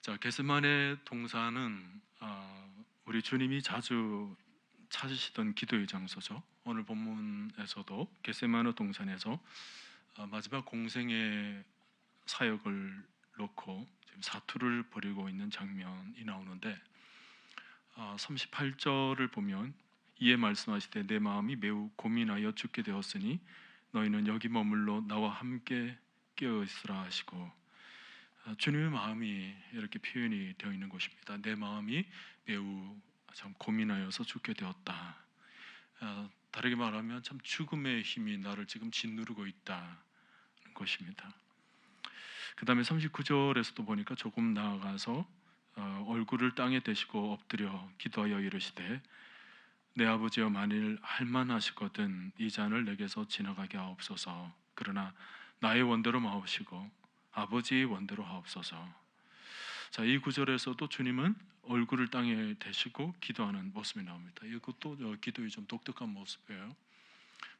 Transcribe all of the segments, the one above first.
자, 겟세마네 동산은 우리 주님이 자주 찾으시던 기도의 장소죠. 오늘 본문에서도 겟세마네 동산에서 마지막 공생의 사역을 놓고 지금 사투를 벌이고 있는 장면이 나오는데 38절을 보면 이에 말씀하시되 내 마음이 매우 고민하여 죽게 되었으니 너희는 여기 머물러 나와 함께 깨어 있으라 하시고 주님의 마음이 이렇게 표현이 되어 있는 것입니다. 내 마음이 매우 참 고민하여서 죽게 되었다. 다르게 말하면 참 죽음의 힘이 나를 지금 짓누르고 있다는 것입니다. 그 다음에 39절에서도 보니까 조금 나아가서 얼굴을 땅에 대시고 엎드려 기도하여 이르시되 내 아버지여 만일 할만하시거든 이 잔을 내게서 지나가게 하옵소서. 그러나 나의 원대로 마옵시고 아버지의 원대로 하옵소서. 자, 이 구절에서도 주님은 얼굴을 땅에 대시고 기도하는 모습이 나옵니다. 이것도 기도의 좀 독특한 모습이에요.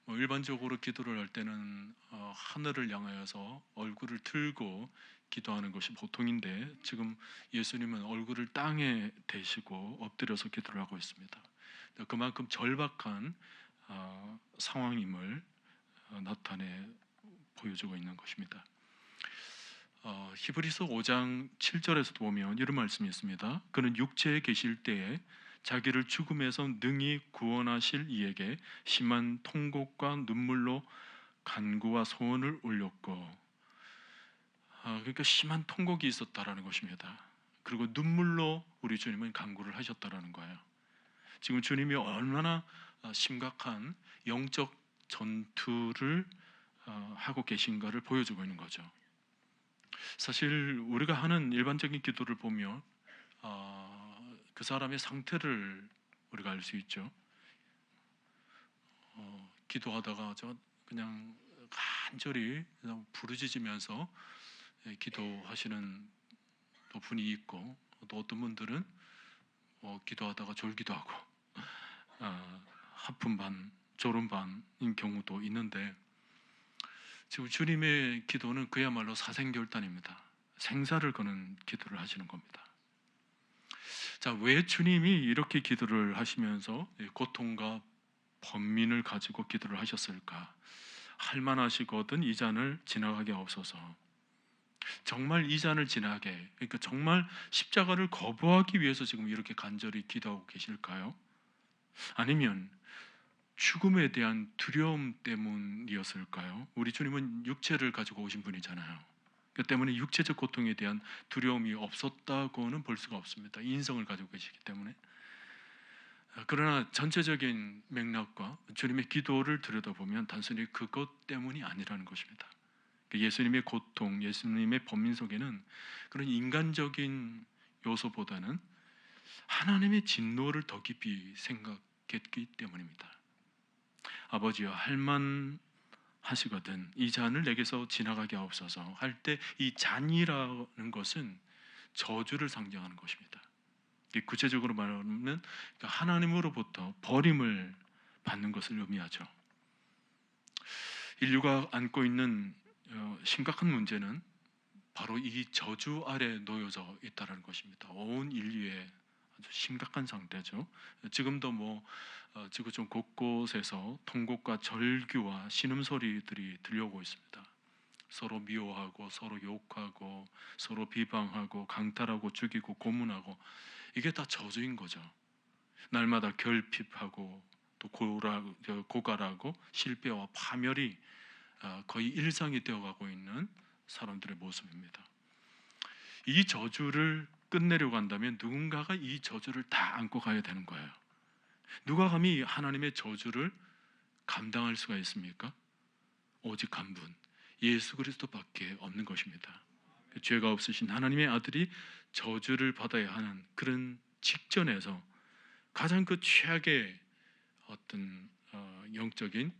일반적으로 기도를 할 때는 하늘을 향하여서 얼굴을 들고 기도하는 것이 보통인데 지금 예수님은 얼굴을 땅에 대시고 엎드려서 기도를 하고 있습니다. 그만큼 절박한 상황임을 나타내 보여주고 있는 것입니다. 히브리서 5장 7절에서도 보면 이런 말씀이 있습니다. 그는 육체에 계실 때에 자기를 죽음에서 능히 구원하실 이에게 심한 통곡과 눈물로 간구와 소원을 올렸고, 그러니까 심한 통곡이 있었다라는 것입니다. 그리고 눈물로 우리 주님은 간구를 하셨다라는 거예요. 지금 주님이 얼마나 심각한 영적 전투를 하고 계신가를 보여주고 있는 거죠. 사실 우리가 하는 일반적인 기도를 보면 그 사람의 상태를 우리가 알 수 있죠. 기도하다가 저 그냥 간절히 그냥 부르짖으면서 기도하시는 또 분이 있고 또 어떤 분들은 기도하다가 졸기도 하고 하품 반, 졸음 반인 경우도 있는데 지금 주님의 기도는 그야말로 사생결단입니다. 생사를 거는 기도를 하시는 겁니다. 자, 왜 주님이 이렇게 기도를 하시면서 고통과 번민을 가지고 기도를 하셨을까? 할만하시거든 이 잔을 지나가게 하옵소서. 정말 이 잔을 지나게, 그러니까 정말 십자가를 거부하기 위해서 지금 이렇게 간절히 기도하고 계실까요? 아니면 죽음에 대한 두려움 때문이었을까요? 우리 주님은 육체를 가지고 오신 분이잖아요. 그 때문에 육체적 고통에 대한 두려움이 없었다고는 볼 수가 없습니다. 인성을 가지고 계시기 때문에. 그러나 전체적인 맥락과 주님의 기도를 들여다보면 단순히 그것 때문이 아니라는 것입니다. 예수님의 고통, 예수님의 번민 속에는 그런 인간적인 요소보다는 하나님의 진노를 더 깊이 생각했기 때문입니다. 아버지여 할만하시거든 이 잔을 내게서 지나가게 하옵소서 할 때 이 잔이라는 것은 저주를 상징하는 것입니다. 구체적으로 말하면 하나님으로부터 버림을 받는 것을 의미하죠. 인류가 안고 있는 심각한 문제는 바로 이 저주 아래 놓여져 있다는 것입니다. 온 인류의 아주 심각한 상태죠. 지금도 지구촌 곳곳에서 통곡과 절규와 신음소리들이 들려오고 있습니다. 서로 미워하고 서로 욕하고 서로 비방하고 강탈하고 죽이고 고문하고 이게 다 저주인 거죠. 날마다 결핍하고 또 고갈하고 실패와 파멸이 거의 일상이 되어가고 있는 사람들의 모습입니다. 이 저주를 끝내려고 한다면 누군가가 이 저주를 다 안고 가야 되는 거예요. 누가 감히 하나님의 저주를 감당할 수가 있습니까? 오직 한 분, 예수 그리스도밖에 없는 것입니다. 죄가 없으신 하나님의 아들이 저주를 받아야 하는 그런 직전에서 가장 그 최악의 어떤 영적인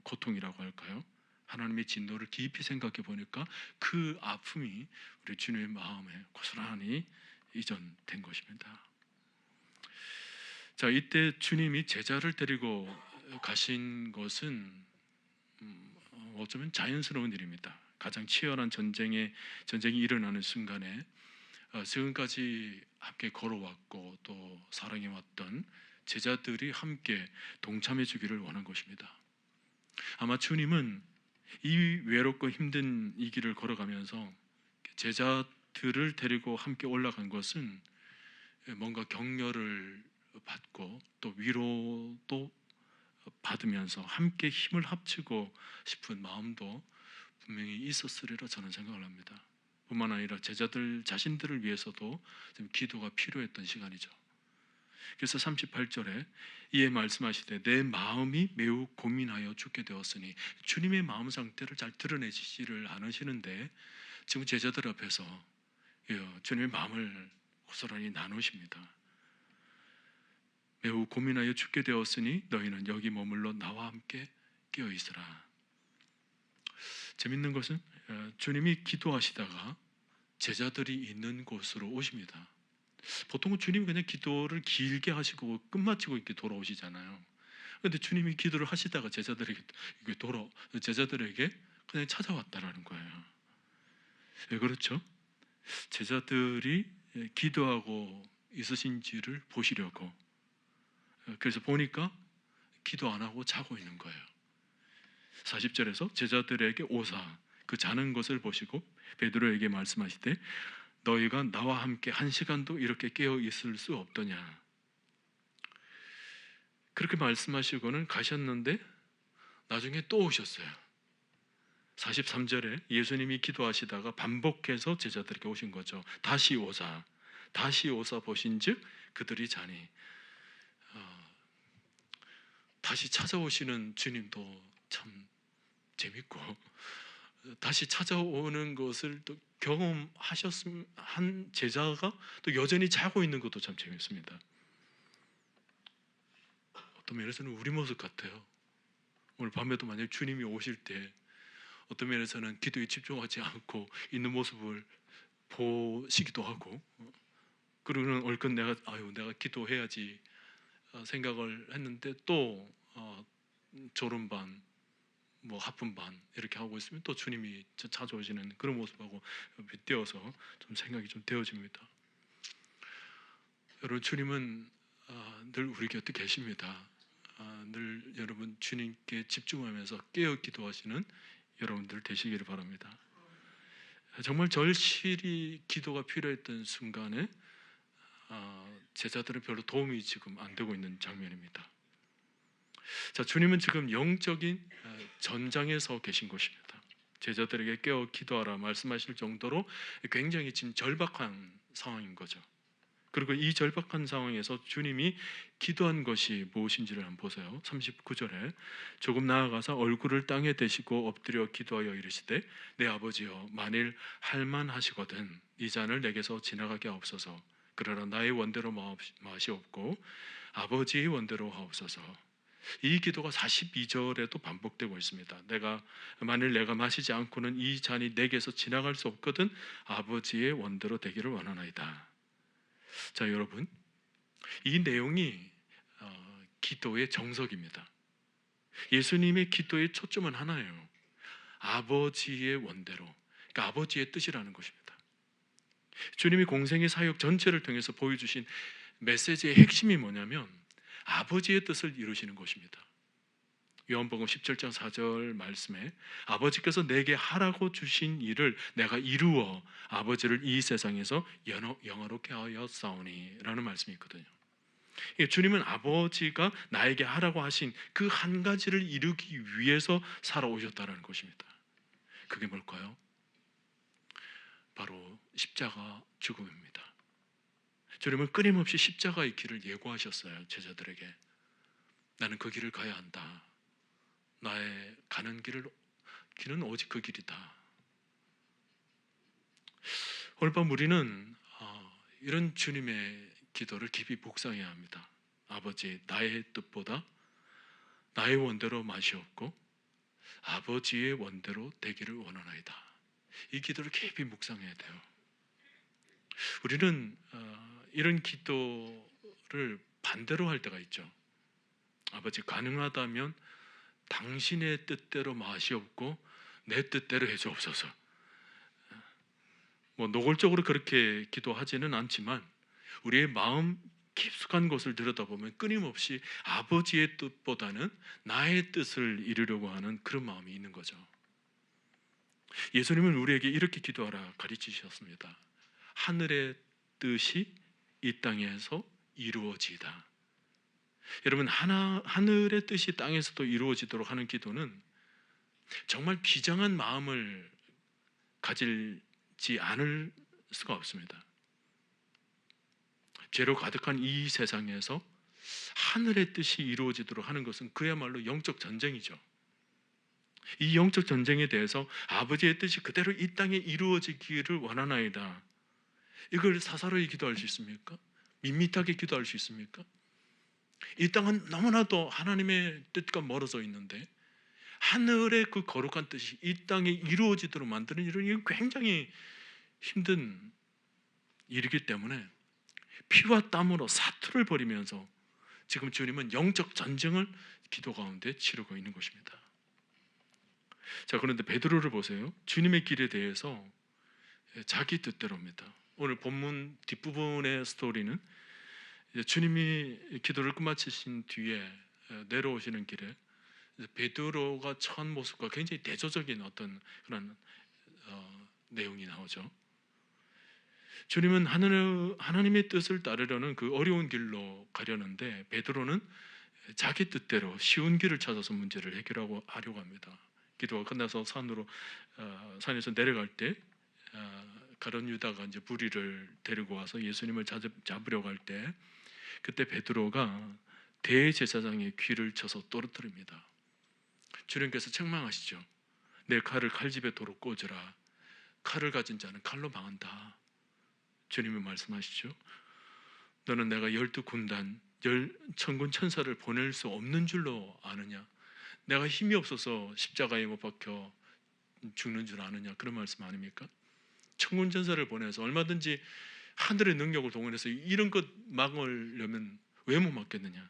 고통이라고 할까요? 하나님의 진노를 깊이 생각해 보니까 그 아픔이 우리 주님의 마음에 고스란히 이전된 것입니다. 자, 이때 주님이 제자를 데리고 가신 것은 어쩌면 자연스러운 일입니다. 가장 치열한 전쟁이 일어나는 순간에 지금까지 함께 걸어왔고 또 사랑해왔던 제자들이 함께 동참해 주기를 원한 것입니다. 아마 주님은 이 외롭고 힘든 이 길을 걸어가면서 제자들을 데리고 함께 올라간 것은 뭔가 격려를 받고 또 위로도 받으면서 함께 힘을 합치고 싶은 마음도 분명히 있었으리라 저는 생각을 합니다. 뿐만 아니라 제자들 자신들을 위해서도 좀 기도가 필요했던 시간이죠. 그래서 38절에 이에 말씀하시되 내 마음이 매우 고민하여 죽게 되었으니, 주님의 마음 상태를 잘 드러내지를 않으시는데 지금 제자들 앞에서 주님의 마음을 고스란히 나누십니다. 매우 고민하여 죽게 되었으니 너희는 여기 머물러 나와 함께 깨어 있으라. 재밌는 것은 주님이 기도하시다가 제자들이 있는 곳으로 오십니다. 보통은 주님이 그냥 기도를 길게 하시고 끝마치고 이렇게 돌아오시잖아요. 그런데 주님이 기도를 하시다가 제자들에게 그냥 찾아왔다라는 거예요. 왜 그렇죠? 제자들이 기도하고 있으신지를 보시려고. 그래서 보니까 기도 안 하고 자고 있는 거예요. 40절에서 제자들에게 오사 그 자는 것을 보시고 베드로에게 말씀하시되 너희가 나와 함께 한 시간도 이렇게 깨어 있을 수 없더냐. 그렇게 말씀하시고는 가셨는데 나중에 또 오셨어요. 43절에 예수님이 기도하시다가 반복해서 제자들에게 오신 거죠. 다시 오사 보신즉 그들이 자니. 다시 찾아오시는 주님도 참 재밌고, 다시 찾아오는 것을 또 경험하셨음 한 제자가 또 여전히 자고 있는 것도 참 재밌습니다. 어떤 면에서는 우리 모습 같아요. 오늘 밤에도 만약 주님이 오실 때 어떤 면에서는 기도에 집중하지 않고 있는 모습을 보시기도 하고, 그러고는 얼핏 내가 기도해야지 생각을 했는데 또 졸음반 하품반 이렇게 하고 있으면 또 주님이 찾아오시는 그런 모습하고 빗대어서 좀 생각이 좀 되어집니다. 여러분, 주님은 늘 우리 곁에 계십니다. 늘 여러분 주님께 집중하면서 깨어 기도하시는 여러분들 되시기를 바랍니다. 정말 절실히 기도가 필요했던 순간에 제자들은 별로 도움이 지금 안 되고 있는 장면입니다. 자, 주님은 지금 영적인 전장에 서 계신 것입니다. 제자들에게 깨어 기도하라 말씀하실 정도로 굉장히 지금 절박한 상황인 거죠. 그리고 이 절박한 상황에서 주님이 기도한 것이 무엇인지를 한번 보세요. 39절에 조금 나아가서 얼굴을 땅에 대시고 엎드려 기도하여 이르시되 내 아버지여 만일 할만하시거든 이 잔을 내게서 지나가게 하옵소서. 그러나 나의 원대로 마시옵고 아버지의 원대로 하옵소서. 이 기도가 42절에도 반복되고 있습니다. 만일 내가 마시지 않고는 이 잔이 내게서 지나갈 수 없거든 아버지의 원대로 되기를 원하나이다. 자, 여러분, 이 내용이 기도의 정석입니다. 예수님의 기도의 초점은 하나예요. 아버지의 원대로, 그러니까 아버지의 뜻이라는 것입니다. 주님이 공생의 사역 전체를 통해서 보여주신 메시지의 핵심이 뭐냐면 아버지의 뜻을 이루시는 것입니다. 요한복음 17장 4절 말씀에 아버지께서 내게 하라고 주신 일을 내가 이루어 아버지를 이 세상에서 영화롭게 하였사오니 라는 말씀이 있거든요. 주님은 아버지가 나에게 하라고 하신 그 한 가지를 이루기 위해서 살아오셨다는 것입니다. 그게 뭘까요? 바로 십자가 죽음입니다. 주님은 끊임없이 십자가의 길을 예고하셨어요. 제자들에게 나는 그 길을 가야 한다. 나의 가는 길은 오직 그 길이다. 오늘 밤 우리는 이런 주님의 기도를 깊이 묵상해야 합니다. 아버지, 나의 뜻보다 나의 원대로 마시옵고 아버지의 원대로 되기를 원하나이다. 이 기도를 깊이 묵상해야 돼요. 우리는 이런 기도를 반대로 할 때가 있죠. 아버지, 가능하다면 당신의 뜻대로 마시옵고 내 뜻대로 해주옵소서. 뭐 노골적으로 그렇게 기도하지는 않지만 우리의 마음 깊숙한 곳을 들여다보면 끊임없이 아버지의 뜻보다는 나의 뜻을 이루려고 하는 그런 마음이 있는 거죠. 예수님은 우리에게 이렇게 기도하라 가르치셨습니다. 하늘의 뜻이 이 땅에서 이루어지이다. 여러분, 하늘의 뜻이 땅에서도 이루어지도록 하는 기도는 정말 비장한 마음을 가질지 않을 수가 없습니다. 죄로 가득한 이 세상에서 하늘의 뜻이 이루어지도록 하는 것은 그야말로 영적 전쟁이죠. 이 영적 전쟁에 대해서 아버지의 뜻이 그대로 이 땅에 이루어지기를 원하나이다. 이걸 사사로이 기도할 수 있습니까? 밋밋하게 기도할 수 있습니까? 이 땅은 너무나도 하나님의 뜻과 멀어져 있는데 하늘의 그 거룩한 뜻이 이 땅에 이루어지도록 만드는 일은 굉장히 힘든 일이기 때문에 피와 땀으로 사투를 벌이면서 지금 주님은 영적 전쟁을 기도 가운데 치르고 있는 것입니다. 자, 그런데 베드로를 보세요. 주님의 길에 대해서 자기 뜻대로입니다. 오늘 본문 뒷부분의 스토리는 주님이 기도를 끝마치신 뒤에 내려오시는 길에 베드로가 처한 모습과 굉장히 대조적인 어떤 그런 내용이 나오죠. 주님은 하나님의 뜻을 따르려는 그 어려운 길로 가려는데 베드로는 자기 뜻대로 쉬운 길을 찾아서 문제를 해결하고 하려고 합니다. 기도가 끝나서 산에서 내려갈 때 가룟 유다가 이제 부리를 데리고 와서 예수님을 잡으려고 할 때 그때 베드로가 대제사장의 귀를 쳐서 떨어뜨립니다. 주님께서 책망하시죠. 내 칼을 칼집에 도로 꽂으라. 칼을 가진 자는 칼로 망한다. 주님이 말씀하시죠. 너는 내가 12군단 10,000군 천사를 보낼 수 없는 줄로 아느냐? 내가 힘이 없어서 십자가에 못 박혀 죽는 줄 아느냐? 그런 말씀 아닙니까? 1000군 천사를 보내서 얼마든지 하늘의 능력을 동원해서 이런 것 막으려면 왜 못 막겠느냐?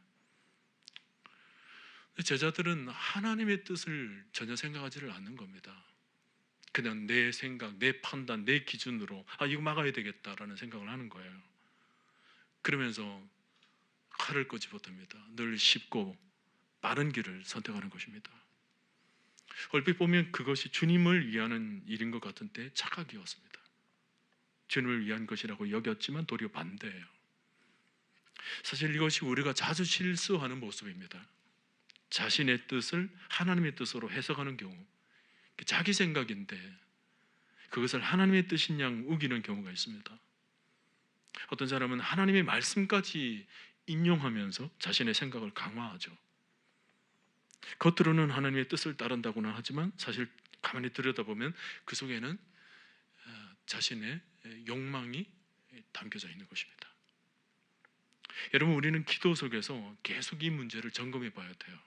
제자들은 하나님의 뜻을 전혀 생각하지를 않는 겁니다. 그냥 내 생각, 내 판단, 내 기준으로 이거 막아야 되겠다라는 생각을 하는 거예요. 그러면서 칼을 끄집어댑니다. 늘 쉽고 빠른 길을 선택하는 것입니다. 얼핏 보면 그것이 주님을 위하는 일인 것 같은데 착각이었습니다. 주님을 위한 것이라고 여겼지만 도리어 반대예요. 사실 이것이 우리가 자주 실수하는 모습입니다. 자신의 뜻을 하나님의 뜻으로 해석하는 경우, 자기 생각인데 그것을 하나님의 뜻인 양 우기는 경우가 있습니다. 어떤 사람은 하나님의 말씀까지 인용하면서 자신의 생각을 강화하죠. 겉으로는 하나님의 뜻을 따른다고는 하지만 사실 가만히 들여다보면 그 속에는 자신의 욕망이 담겨져 있는 것입니다. 여러분, 우리는 기도 속에서 계속 이 문제를 점검해 봐야 돼요.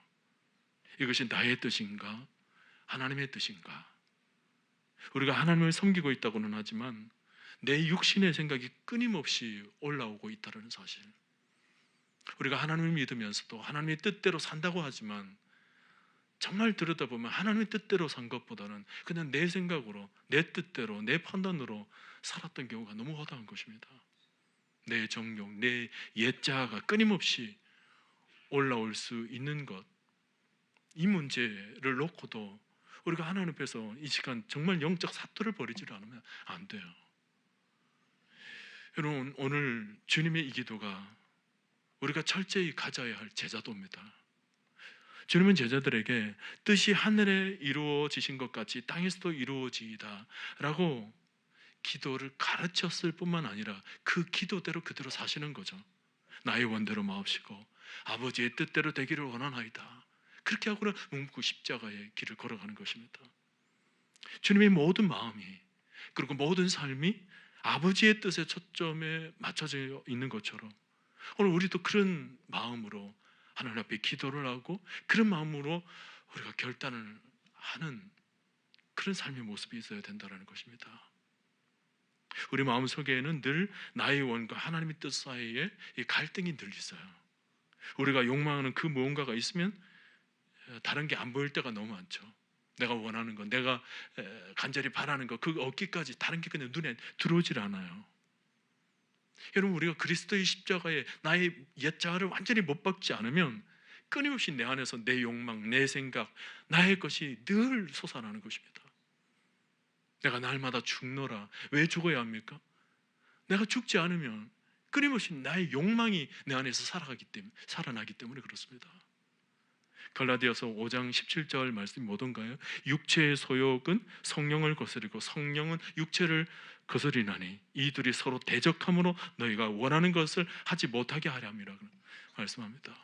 이것이 나의 뜻인가? 하나님의 뜻인가? 우리가 하나님을 섬기고 있다고는 하지만 내 육신의 생각이 끊임없이 올라오고 있다는 사실. 우리가 하나님을 믿으면서도 하나님의 뜻대로 산다고 하지만 정말 들여다보면 하나님의 뜻대로 산 것보다는 그냥 내 생각으로, 내 뜻대로, 내 판단으로 살았던 경우가 너무 허다한 것입니다. 내 정욕, 내 옛자아가 끊임없이 올라올 수 있는 것, 이 문제를 놓고도 우리가 하나님 앞에서 이 시간 정말 영적 사투를 벌이지 않으면 안 돼요. 여러분, 오늘 주님의 이 기도가 우리가 철저히 가져야 할 제자도입니다. 주님은 제자들에게 뜻이 하늘에 이루어지신 것 같이 땅에서도 이루어지이다 라고 기도를 가르쳤을 뿐만 아니라 그 기도대로 그대로 사시는 거죠. 나의 원대로 마옵시고 아버지의 뜻대로 되기를 원하나이다. 그렇게 하고는 묵묵히 십자가의 길을 걸어가는 것입니다. 주님의 모든 마음이, 그리고 모든 삶이 아버지의 뜻에 초점에 맞춰져 있는 것처럼 오늘 우리도 그런 마음으로 하나님 앞에 기도를 하고 그런 마음으로 우리가 결단을 하는 그런 삶의 모습이 있어야 된다는 것입니다. 우리 마음속에는 늘 나의 원과 하나님의 뜻 사이에 이 갈등이 늘 있어요. 우리가 욕망하는 그 무언가가 있으면 다른 게 안 보일 때가 너무 많죠. 내가 원하는 것, 내가 간절히 바라는 것, 그 얻기까지 다른 게 그냥 눈에 들어오질 않아요. 여러분, 우리가 그리스도의 십자가에 나의 옛 자아를 완전히 못 박지 않으면 끊임없이 내 안에서 내 욕망, 내 생각, 나의 것이 늘 솟아나는 것입니다. 내가 날마다 죽노라. 왜 죽어야 합니까? 내가 죽지 않으면 끊임없이 나의 욕망이 내 안에서 살아나기 때문에 그렇습니다. 갈라디아서 5장 17절 말씀이 뭐던가요? 육체의 소욕은 성령을 거스리고 성령은 육체를 거스리나니 이들이 서로 대적함으로 너희가 원하는 것을 하지 못하게 하려 함이라 말씀합니다.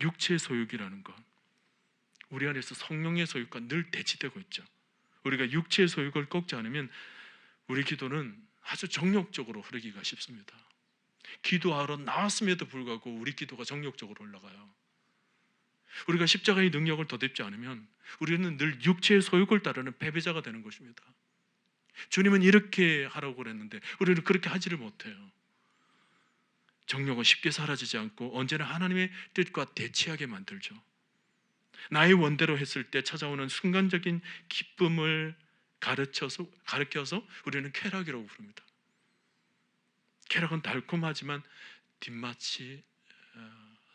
육체의 소욕이라는 것, 우리 안에서 성령의 소욕과 늘 대치되고 있죠. 우리가 육체의 소욕을 꺾지 않으면 우리 기도는 아주 정욕적으로 흐르기가 쉽습니다. 기도하러 나왔음에도 불구하고 우리 기도가 정욕적으로 올라가요. 우리가 십자가의 능력을 덧입지 않으면 우리는 늘 육체의 소욕을 따르는 패배자가 되는 것입니다. 주님은 이렇게 하라고 그랬는데 우리는 그렇게 하지를 못해요. 정욕은 쉽게 사라지지 않고 언제나 하나님의 뜻과 대치하게 만들죠. 나의 원대로 했을 때 찾아오는 순간적인 기쁨을 가르쳐서 우리는 쾌락이라고 부릅니다. 쾌락은 달콤하지만 뒷맛이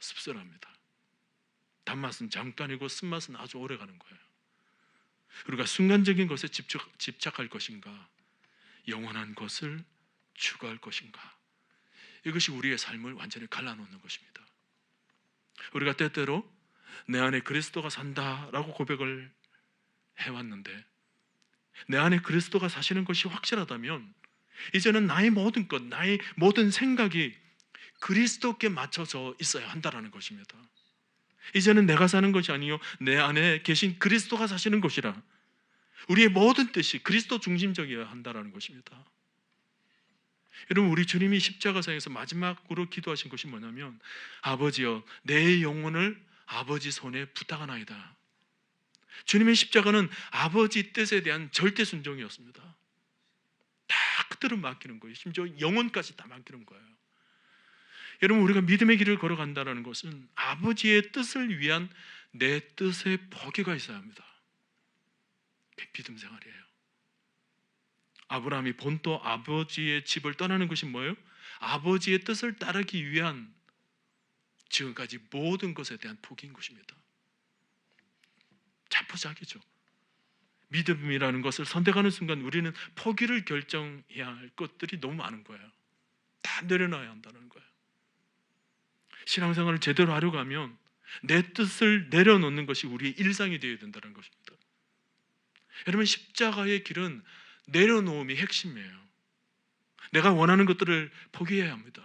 씁쓸합니다. 단맛은 잠깐이고 쓴맛은 아주 오래 가는 거예요. 우리가 순간적인 것에 집착할 것인가, 영원한 것을 추구할 것인가, 이것이 우리의 삶을 완전히 갈라놓는 것입니다. 우리가 때때로 내 안에 그리스도가 산다라고 고백을 해왔는데 내 안에 그리스도가 사시는 것이 확실하다면 이제는 나의 모든 것, 나의 모든 생각이 그리스도께 맞춰져 있어야 한다는 것입니다. 이제는 내가 사는 것이 아니요 내 안에 계신 그리스도가 사시는 것이라 우리의 모든 뜻이 그리스도 중심적이어야 한다는 것입니다. 여러분, 우리 주님이 십자가상에서 마지막으로 기도하신 것이 뭐냐면 아버지여 내 영혼을 아버지 손에 부탁하나이다. 주님의 십자가는 아버지 뜻에 대한 절대 순종이었습니다. 다 그대로 맡기는 거예요. 심지어 영혼까지 다 맡기는 거예요. 여러분, 우리가 믿음의 길을 걸어간다는 것은 아버지의 뜻을 위한 내 뜻의 포기가 있어야 합니다. 그게 믿음 생활이에요. 아브라함이 본토 아버지의 집을 떠나는 것이 뭐예요? 아버지의 뜻을 따르기 위한 지금까지 모든 것에 대한 포기인 것입니다. 자포자기죠. 믿음이라는 것을 선택하는 순간 우리는 포기를 결정해야 할 것들이 너무 많은 거예요. 다 내려놔야 한다는 거예요. 신앙생활을 제대로 하려고 하면 내 뜻을 내려놓는 것이 우리의 일상이 되어야 된다는 것입니다. 여러분, 십자가의 길은 내려놓음이 핵심이에요. 내가 원하는 것들을 포기해야 합니다.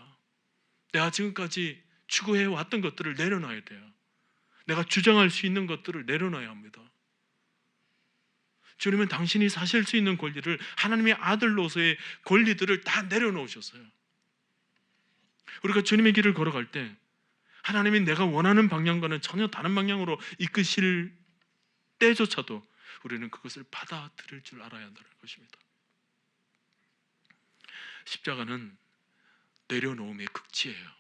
내가 지금까지 추구해 왔던 것들을 내려놔야 돼요. 내가 주장할 수 있는 것들을 내려놔야 합니다. 주님은 당신이 사실 수 있는 권리를, 하나님의 아들로서의 권리들을 다 내려놓으셨어요. 우리가 주님의 길을 걸어갈 때 하나님이 내가 원하는 방향과는 전혀 다른 방향으로 이끄실 때조차도 우리는 그것을 받아들일 줄 알아야 한다는 것입니다. 십자가는 내려놓음의 극치예요.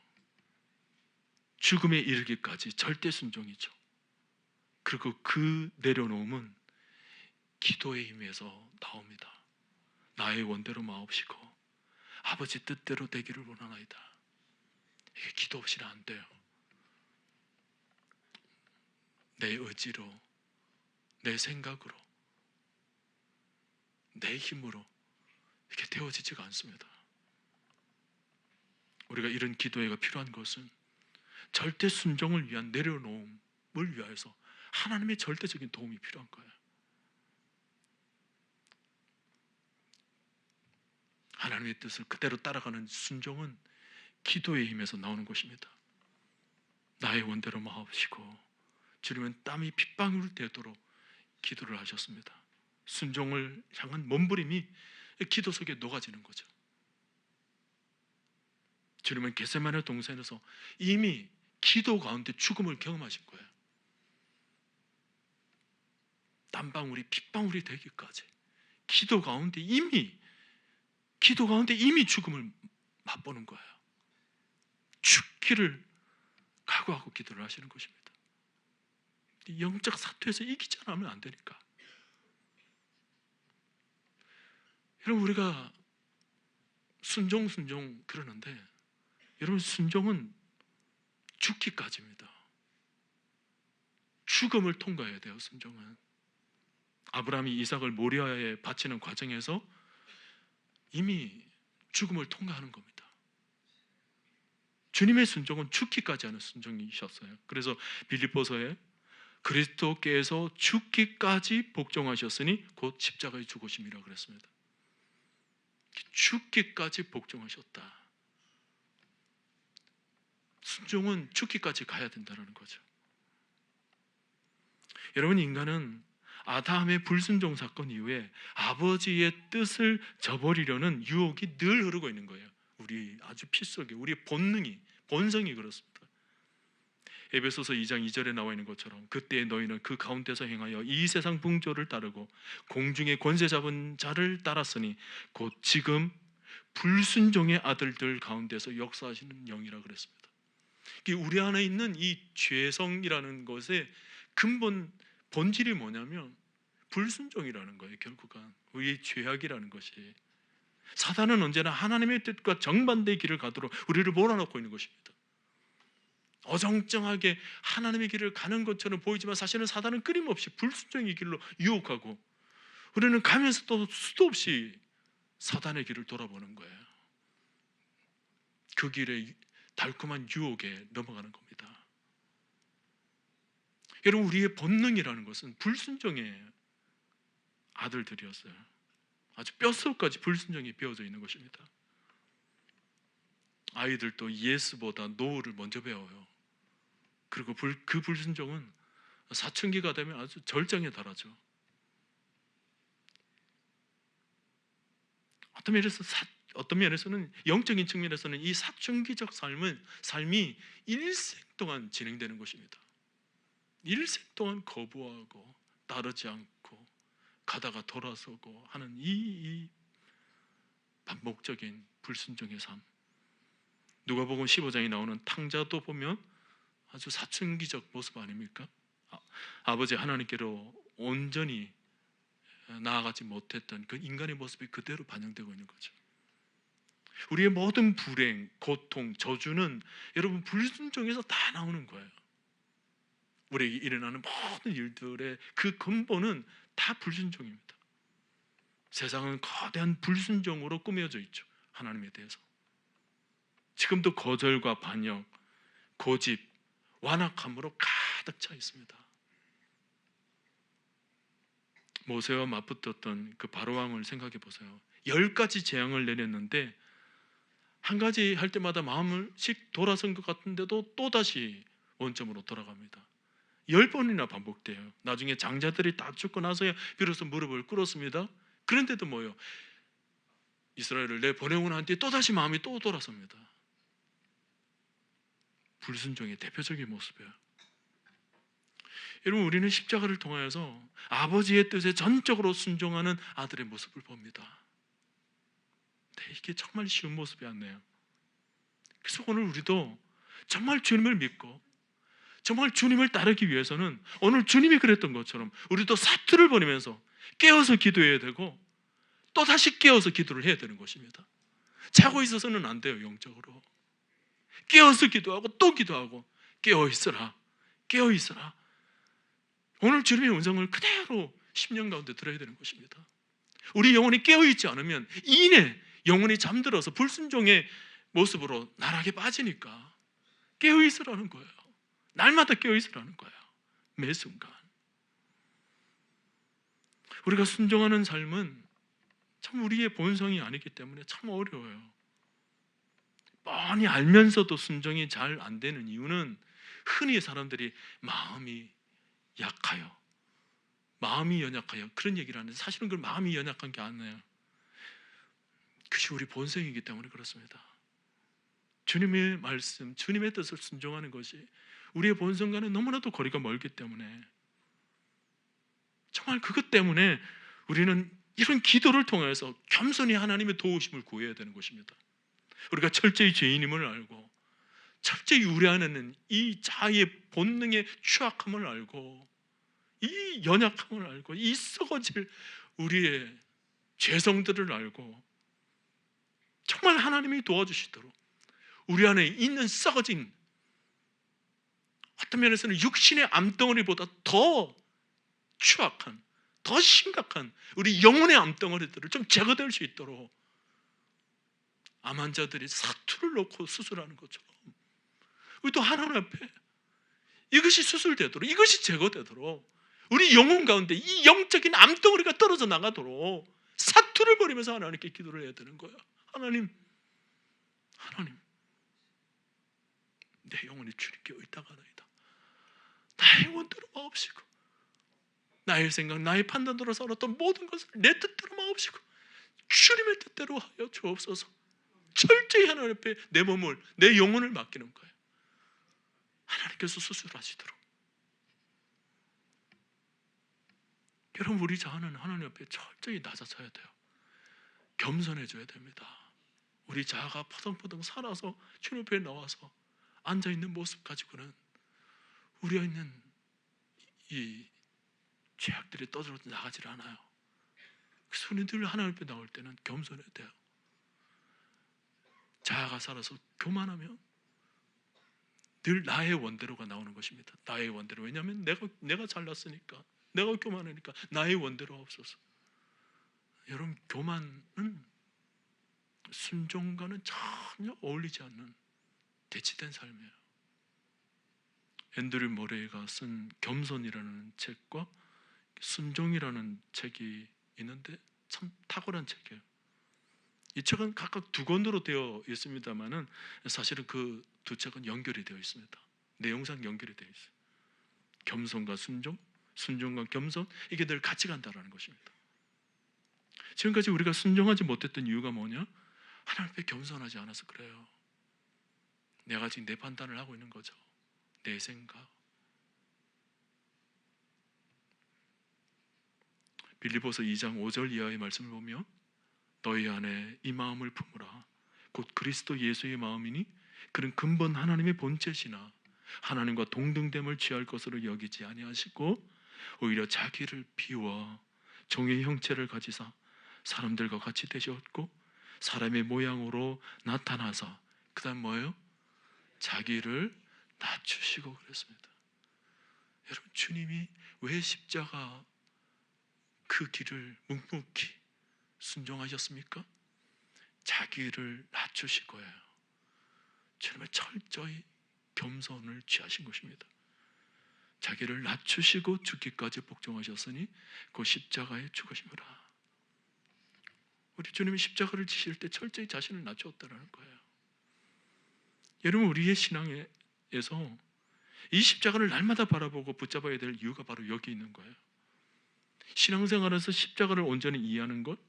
죽음에 이르기까지 절대 순종이죠. 그리고 그 내려놓음은 기도의 힘에서 나옵니다. 나의 원대로 마옵시고 아버지 뜻대로 되기를 원하나이다. 이게 기도 없이는 안 돼요. 내 의지로, 내 생각으로, 내 힘으로 이렇게 되어지지가 않습니다. 우리가 이런 기도회가 필요한 것은 절대 순종을 위한 내려놓음을 위하여서 하나님의 절대적인 도움이 필요한 거예요. 하나님의 뜻을 그대로 따라가는 순종은 기도의 힘에서 나오는 것입니다. 나의 원대로 마옵시고 주님은 땀이 핏방울 되도록 기도를 하셨습니다. 순종을 향한 몸부림이 기도 속에 녹아지는 거죠. 주님은 겟세마네 동산에서 이미 기도 가운데 죽음을 경험하신 거예요. 땀방울이 핏방울이 되기까지 기도 가운데 이미 죽음을 맛보는 거예요. 죽기를 각오하고 기도를 하시는 것입니다. 영적 사투에서 이기지 않으면 안 되니까. 여러분, 우리가 순종 그러는데, 여러분, 순종은 죽기까지입니다. 죽음을 통과해야 돼요. 순종은. 아브라함이 이삭을 모리아에 바치는 과정에서 이미 죽음을 통과하는 겁니다. 주님의 순종은 죽기까지 하는 순종이셨어요. 그래서 빌립보서에 그리스도께서 죽기까지 복종하셨으니 곧 십자가의 죽으심이라 그랬습니다. 죽기까지 복종하셨다. 순종은 죽기까지 가야 된다는 거죠. 여러분, 인간은 아담의 불순종 사건 이후에 아버지의 뜻을 저버리려는 유혹이 늘 흐르고 있는 거예요. 우리 아주 피 속에, 우리의 본성이 그렇습니다. 에베소서 2장 2절에 나와 있는 것처럼 그때 너희는 그 가운데서 행하여 이 세상 풍조를 따르고 공중의 권세 잡은 자를 따랐으니 곧 지금 불순종의 아들들 가운데서 역사하시는 영이라 그랬습니다. 우리 안에 있는 이 죄성이라는 것의 근본 본질이 뭐냐면 불순종이라는 거예요. 결국은 우리의 죄악이라는 것이. 사단은 언제나 하나님의 뜻과 정반대의 길을 가도록 우리를 몰아넣고 있는 것입니다. 어정쩡하게 하나님의 길을 가는 것처럼 보이지만 사실은 사단은 끊임없이 불순종의 길로 유혹하고, 우리는 가면서 또 수도 없이 사단의 길을 돌아보는 거예요. 그 길에 달콤한 유혹에 넘어가는 겁니다. 여러분, 우리의 본능이라는 것은 불순종의 아들들이었어요. 아주 뼛속까지 불순종이 배어져 있는 것입니다. 아이들도 예스보다 노를 먼저 배워요. 그리고 그 불순종은 사춘기가 되면 아주 절정에 달하죠. 어떤 면에서는 영적인 측면에서는 이 사춘기적 삶이 일생 동안 진행되는 것입니다. 일생 동안 거부하고 따르지 않고 가다가 돌아서고 하는 이 반복적인 불순종의 삶. 누가복음 15장에 나오는 탕자도 보면 아주 사춘기적 모습 아닙니까? 아버지 하나님께로 온전히 나아가지 못했던 그 인간의 모습이 그대로 반영되고 있는 거죠. 우리의 모든 불행, 고통, 저주는 여러분 불순종에서 다 나오는 거예요. 우리에게 일어나는 모든 일들의 그 근본은 다 불순종입니다. 세상은 거대한 불순종으로 꾸며져 있죠. 하나님에 대해서. 지금도 거절과 반역, 고집, 완악함으로 가득 차 있습니다. 모세와 맞붙었던 그 바로왕을 생각해 보세요. 10가지 재앙을 내렸는데 한 가지 할 때마다 마음을씩 돌아선 것 같은데도 또다시 원점으로 돌아갑니다. 10번이나 반복돼요. 나중에 장자들이 다 죽고 나서야 비로소 무릎을 꿇었습니다. 그런데도 뭐요? 이스라엘을 내보내고 난 뒤에 또다시 마음이 또 돌아섭니다. 불순종의 대표적인 모습이에요. 여러분, 우리는 십자가를 통하여서 아버지의 뜻에 전적으로 순종하는 아들의 모습을 봅니다. 이게 정말 쉬운 모습이 아니에요. 그래서 오늘 우리도 정말 주님을 믿고 정말 주님을 따르기 위해서는 오늘 주님이 그랬던 것처럼 우리도 사투를 벌이면서 깨어서 기도해야 되고 또다시 깨어서 기도를 해야 되는 것입니다. 자고 있어서는 안 돼요. 영적으로 깨어서 기도하고 또 기도하고 깨어있어라, 깨어있어라. 오늘 주님의 음성을 그대로 심령 가운데 들어야 되는 것입니다. 우리 영혼이 깨어있지 않으면 이내 영혼이 잠들어서 불순종의 모습으로 나락에 빠지니까 깨어있으라는 거예요. 날마다 깨어있으라는 거예요. 매 순간. 우리가 순종하는 삶은 참 우리의 본성이 아니기 때문에 참 어려워요. 뻔히 알면서도 순종이 잘 안 되는 이유는 흔히 사람들이 마음이 약하여, 마음이 연약하여 그런 얘기를 하는데 사실은 그 마음이 연약한 게 아니에요. 그것이 우리 본성이기 때문에 그렇습니다. 주님의 말씀, 주님의 뜻을 순종하는 것이 우리의 본성과는 너무나도 거리가 멀기 때문에 정말 그것 때문에 우리는 이런 기도를 통해서 겸손히 하나님의 도우심을 구해야 되는 것입니다. 우리가 철저히 죄인임을 알고 철저히 우리 안에는 이 자아의 본능의 추악함을 알고 이 연약함을 알고 이 썩어질 우리의 죄성들을 알고 정말 하나님이 도와주시도록 우리 안에 있는 썩어진, 어떤 면에서는 육신의 암덩어리보다 더 추악한, 더 심각한 우리 영혼의 암덩어리들을 좀 제거될 수 있도록 암 환자들이 사투를 놓고 수술하는 것처럼 우리도 하나님 앞에 이것이 수술되도록, 이것이 제거되도록, 우리 영혼 가운데 이 영적인 암덩어리가 떨어져 나가도록 사투를 벌이면서 하나님께 기도를 해야 되는 거야. 하나님, 내 영혼이 주님께 의탁하나이다. 나의 원대로 마옵시고 나의 생각, 나의 판단으로 살았던 모든 것을 내 뜻대로 마옵시고 주님의 뜻대로 하여 주옵소서. 철저히 하나님 앞에 내 몸을, 내 영혼을 맡기는 거예요. 하나님께서 수술하시도록. 여러분, 우리 자아는 하나님 앞에 철저히 낮아져야 돼요. 겸손해져야 됩니다. 우리 자아가 포동포동 살아서 주님 앞에 나와서 앉아있는 모습 가지고는 우리가 있는 이 죄악들이 떠들어 나가질 않아요. 그래서 우리는 늘 하나님 앞에 나올 때는 겸손해야 돼요. 자아가 살아서 교만하면 늘 나의 원대로가 나오는 것입니다. 나의 원대로. 왜냐하면 내가 잘났으니까, 내가 교만하니까 나의 원대로 없어서. 여러분, 교만은 순종과는 전혀 어울리지 않는 대치된 삶이에요. 앤드류 모레이가 쓴 겸손이라는 책과 순종이라는 책이 있는데 참 탁월한 책이에요. 이 책은 각각 두 권으로 되어 있습니다만은 사실은 그 두 책은 연결이 되어 있습니다. 내용상 연결이 되어 있어요. 겸손과 순종, 순종과 겸손, 이게 늘 같이 간다라는 것입니다. 지금까지 우리가 순종하지 못했던 이유가 뭐냐? 하나님 앞에 겸손하지 않아서 그래요. 내가 지금 내 판단을 하고 있는 거죠. 내 생각. 빌립보서 2장 5절 이하의 말씀을 보면 너희 안에 이 마음을 품으라. 곧 그리스도 예수의 마음이니 그는 근본 하나님의 본체시나 하나님과 동등됨을 취할 것으로 여기지 아니하시고 오히려 자기를 비워 종의 형체를 가지사 사람들과 같이 되셨고 사람의 모양으로 나타나서 그 다음 뭐예요? 자기를 낮추시고 그랬습니다. 여러분, 주님이 왜 십자가 그 길을 묵묵히 순종하셨습니까? 자기를 낮추실 거예요. 주님의 철저히 겸손을 취하신 것입니다. 자기를 낮추시고 죽기까지 복종하셨으니 그 십자가에 죽으심이라. 우리 주님이 십자가를 지실 때 철저히 자신을 낮추었다는 거예요. 여러분, 우리의 신앙에서 이 십자가를 날마다 바라보고 붙잡아야 될 이유가 바로 여기 있는 거예요. 신앙생활에서 십자가를 온전히 이해하는 것,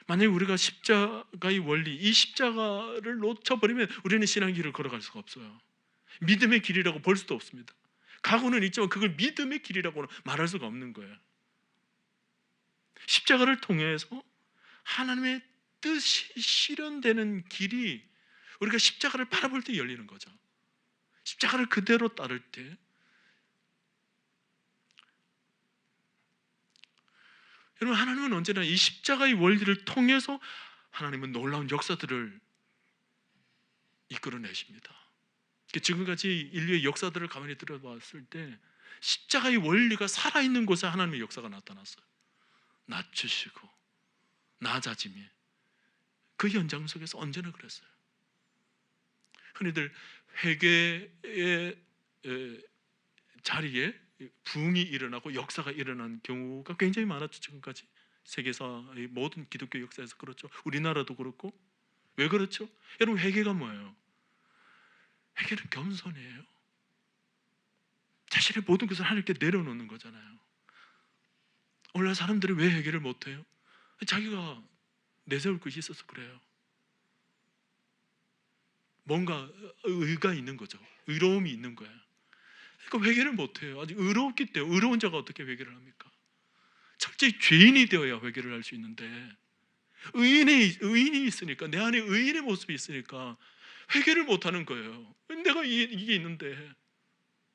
만약에 우리가 십자가의 원리, 이 십자가를 놓쳐버리면 우리는 신앙의 길을 걸어갈 수가 없어요. 믿음의 길이라고 볼 수도 없습니다. 각오는 있지만 그걸 믿음의 길이라고는 말할 수가 없는 거예요. 십자가를 통해서 하나님의 뜻이 실현되는 길이 우리가 십자가를 바라볼 때 열리는 거죠. 십자가를 그대로 따를 때 여러분, 하나님은 언제나 이 십자가의 원리를 통해서 하나님은 놀라운 역사들을 이끌어내십니다. 지금까지 인류의 역사들을 가만히 들어봤을 때 십자가의 원리가 살아있는 곳에 하나님의 역사가 나타났어요. 낮추시고 낮아짐이 그 현장 속에서 언제나 그랬어요. 흔히들 회개의 자리에 부흥이 일어나고 역사가 일어난 경우가 굉장히 많았죠. 지금까지 세계사의 모든 기독교 역사에서 그렇죠. 우리나라도 그렇고. 왜 그렇죠? 여러분, 회개가 뭐예요? 회개는 겸손이에요. 자신의 모든 것을 하나님께 내려놓는 거잖아요. 오늘날 사람들이 왜 회개를 못해요? 자기가 내세울 것이 있어서 그래요. 뭔가 의가 있는 거죠. 의로움이 있는 거예요. 그러니까 회개를 못해요. 아직 의롭기 때문에. 의로운 자가 어떻게 회개를 합니까? 철저히 죄인이 되어야 회개를 할 수 있는데 의인이 있으니까, 내 안에 의인의 모습이 있으니까 회개를 못하는 거예요. 내가 이게 있는데,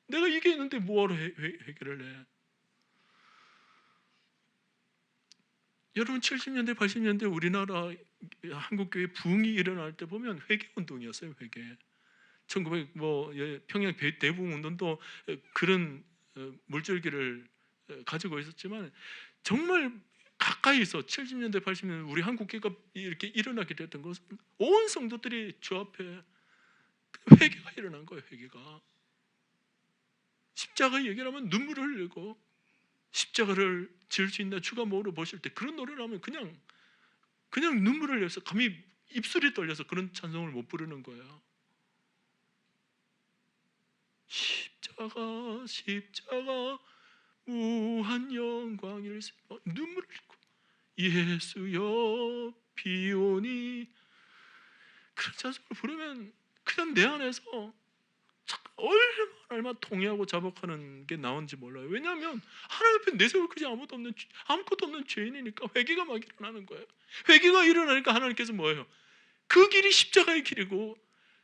내가 이게 있는데 뭐하러 회개를 해? 여러분 70년대 80년대 우리나라 한국교회 부흥이 일어날 때 보면 회개 운동이었어요. 회개. 1900 평양 대부흥 운동도 그런 물줄기를 가지고 있었지만 정말 가까이서 70년대 80년대 우리 한국교회가 이렇게 일어나게 됐던 것은 온 성도들이 주 앞에 회개가 일어난 거예요. 회개가. 십자가 얘기를 하면 눈물을 흘리고 십자가를 지을 수 있나 주가 뭐로 보실 때 그런 노래를 하면 그냥 눈물을 흘려서 감히 입술이 떨려서 그런 찬송을 못 부르는 거예요. 십자가 무한 영광을 눈물을 흘리고 예수여 비오니 그런 찬송을 부르면 그냥 내 안에서 얼마나 통회하고 자복하는 게 나온지 몰라요. 왜냐하면 하나님 앞에 내세울 것이 아무것도 없는 죄인이니까 회개가 막 일어나는 거예요. 회개가 일어나니까 하나님께서 뭐예요? 그 길이 십자가의 길이고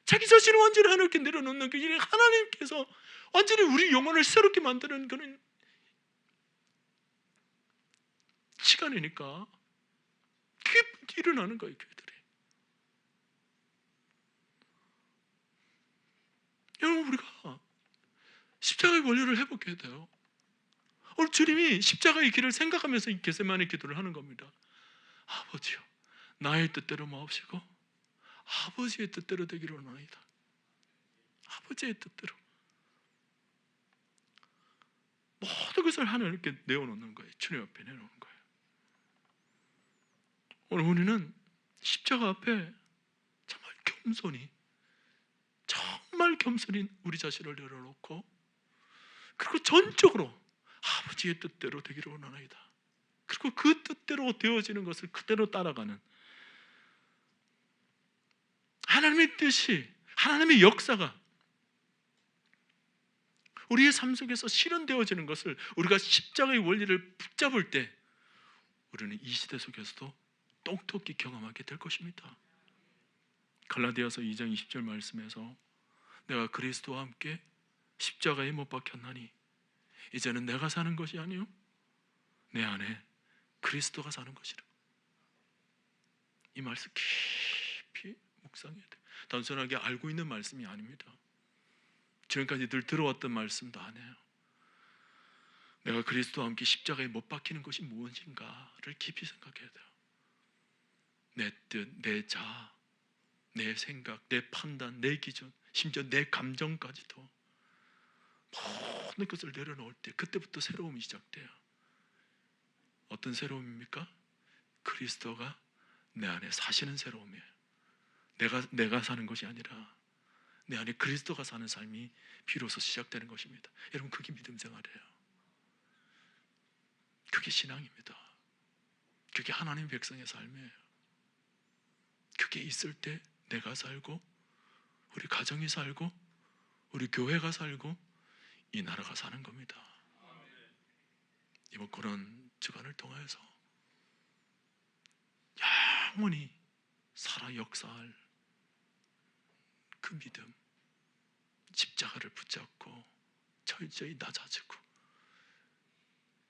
자기 자신을 완전히 하나님께 내려놓는 그 길이 하나님께서 완전히 우리 영혼을 새롭게 만드는 그런 시간이니까 그게 일어나는 거예요. 교회들이. 여러분 우리가 십자가의 원리를 회복해야 돼요. 오늘 주님이 십자가의 길을 생각하면서 이 겟세마네 기도를 하는 겁니다. 아버지요 나의 뜻대로 마옵시고 아버지의 뜻대로 되기를 원하나이다. 아버지의 뜻대로 모든 것을 하나님께 내어놓는 거예요. 주님 앞에 내놓는 거예요. 오늘 우리는 십자가 앞에 정말 겸손히 우리 자신을 내려놓고 그리고 전적으로 아버지의 뜻대로 되기를 원하나이다. 그리고 그 뜻대로 되어지는 것을 그대로 따라가는 하나님의 뜻이, 하나님의 역사가 우리의 삶 속에서 실현되어지는 것을 우리가 십자가의 원리를 붙잡을 때 우리는 이 시대 속에서도 똑똑히 경험하게 될 것입니다. 갈라디아서 2장 20절 말씀에서 내가 그리스도와 함께 십자가에 못 박혔나니 이제는 내가 사는 것이 아니요 내 안에 그리스도가 사는 것이라. 이 말씀 깊이 묵상해야 돼요. 단순하게 알고 있는 말씀이 아닙니다. 지금까지 늘 들어왔던 말씀도 아니에요. 내가 그리스도와 함께 십자가에 못 박히는 것이 무엇인가를 깊이 생각해야 돼요. 내 뜻, 내 자아, 내 생각, 내 판단, 내 기준, 심지어 내 감정까지도 모든 것을 내려놓을 때 그때부터 새로움이 시작돼요. 어떤 새로움입니까? 그리스도가 내 안에 사시는 새로움이에요. 내가 사는 것이 아니라 내 안에 그리스도가 사는 삶이 비로소 시작되는 것입니다. 여러분 그게 믿음 생활이에요. 그게 신앙입니다. 그게 하나님 백성의 삶이에요. 그게 있을 때 내가 살고 우리 가정이 살고 우리 교회가 살고 이 나라가 사는 겁니다. 이번 그런 주간을 통해서 영원히 살아 역사할 그 믿음, 십자가를 붙잡고 철저히 낮아지고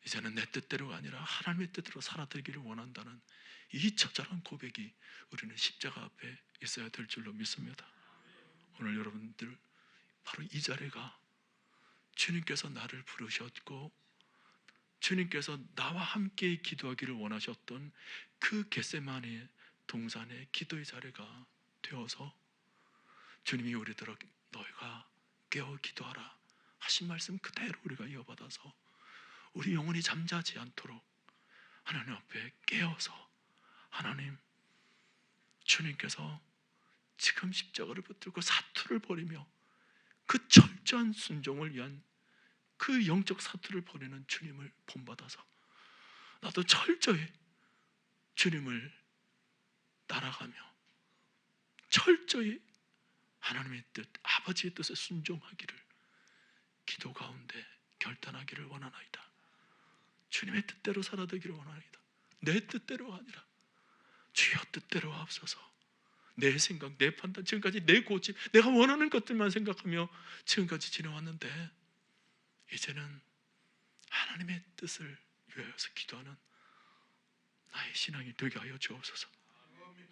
이제는 내 뜻대로가 아니라 하나님의 뜻대로 살아들기를 원한다는 이 처절한 고백이 우리는 십자가 앞에 있어야 될 줄로 믿습니다. 오늘 여러분들 바로 이 자리가 주님께서 나를 부르셨고 주님께서 나와 함께 기도하기를 원하셨던 그 겟세마네 동산의 기도의 자리가 되어서 주님이 우리들에게 너희가 깨어 기도하라 하신 말씀 그대로 우리가 이어받아서 우리 영혼이 잠자지 않도록 하나님 앞에 깨어서 하나님 주님께서 지금 십자가를 붙들고 사투를 벌이며 그 철저한 순종을 위한 그 영적 사투를 벌이는 주님을 본받아서 나도 철저히 주님을 따라가며 철저히 하나님의 뜻, 아버지의 뜻에 순종하기를 기도 가운데 결단하기를 원하나이다. 주님의 뜻대로 살아되기를 원하나이다. 내 뜻대로가 아니라 주여 뜻대로 하옵소서. 내 생각, 내 판단, 지금까지 내 고집, 내가 원하는 것들만 생각하며 지금까지 지내왔는데 이제는 하나님의 뜻을 위하여서 기도하는 나의 신앙이 되게 하여 주옵소서.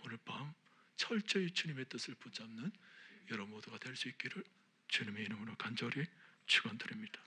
오늘 밤 철저히 주님의 뜻을 붙잡는 여러분 모두가 될 수 있기를 주님의 이름으로 간절히 축원드립니다.